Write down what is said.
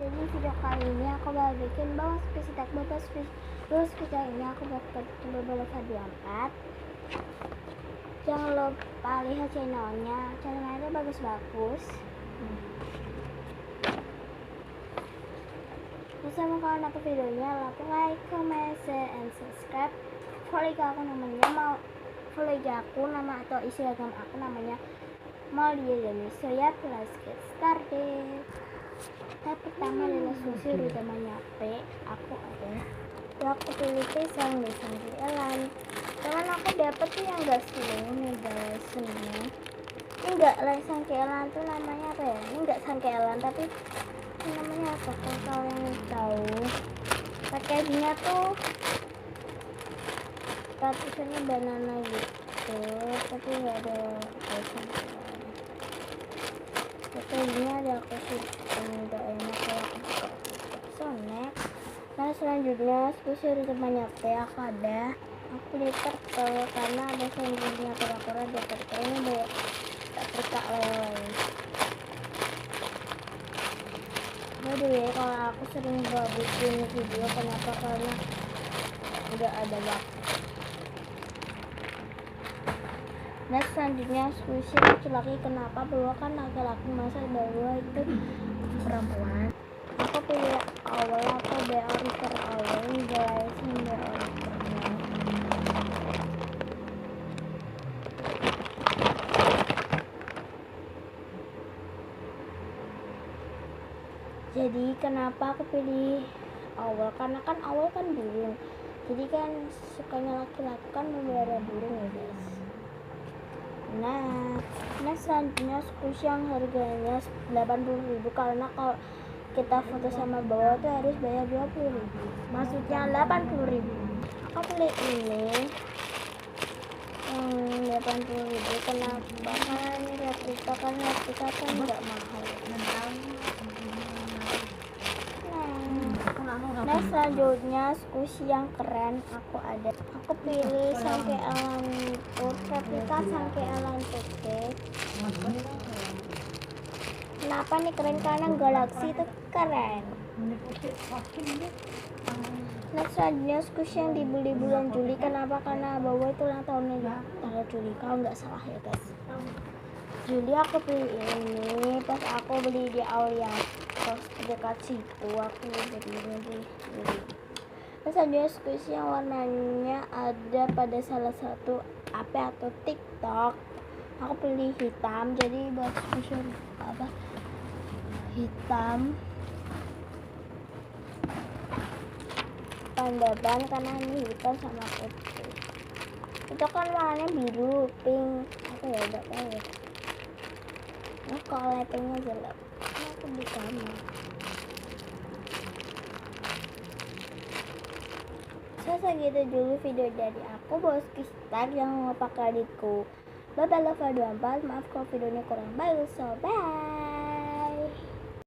Jadi video kali ini aku bakal bikin bawang spesitak bawang spesitak ini aku bakal coba balap 24. Jangan lupa lihat channelnya itu bagus-bagus. Bersama kalau dapat videonya, like, comment, share, and subscribe. Follow aku nama atau Instagram aku namanya Maulia Indonesia ya. Let's get started. Tahap pertama adalah susu utamanya P. Aku ada. Aku pilih pisang di sangkielan. Teman aku dapet tuh yang enggak ini guys, ini enggak sangkielan tuh namanya apa ya? Ini enggak sangkielan tapi namanya apa? Kalau kalian tahu, packagingnya tuh tulisannya banana gitu, tapi nggak ada sangkielan. Packagingnya ada aku sih enggak enak ya. So next, nah selanjutnya susu temannya teh aku ada. Aku beli turtle karena ada selanjutnya kura-kura di turtle ini banyak tak percak lele. Jadi kalau aku sering bikin video, kenapa? Karena udah ada waktu. Nah selanjutnya sushi laki-laki, kenapa? Bahwa kan laki-laki masa bahwa itu perempuan. Aku pilih awal atau beoriker awal guys, ini beorikernya. Jadi kenapa aku pilih awal? Karena kan awal kan burung. Jadi kan sukanya laki-laki kan memelihara burung ya guys. Nah selanjutnya squishy yang harganya 80.000 karena kalau kita foto sama bawah tuh harus bayar 20.000. Maksudnya 80.000. Aku pilih ini yang 80.000. Kenapa? Karena ini replika kan nggak mahal. Nah selanjutnya squishy yang keren aku ada. Aku pilih sangkielan replika sangkielan putih. Kenapa nih keren? Karena galaksi itu keren. Nah selanjutnya squishy yang dibeli bulan Juli. Kenapa? Karena bawah itu ulang tahunnya di tanggal Juli kalau nggak salah ya guys. Juli aku pilih ini pas aku beli di Aulia dekat situ, aku beli ini. Nah selanjutnya squishy yang warnanya ada pada salah satu AP atau TikTok. Aku pilih hitam, jadi buat squishy apa hitam pandaban karena ini hitam sama putih. Itu kan warnanya biru, pink, apa ya udah tahu ya. Nah kalau lightingnya jelek, aku di kamar. Segitu dulu video dari aku, bos kistar. Jangan lupa pakai adikku. Bye bye, love 24. Maaf kalau videonya kurang bagus, so bye.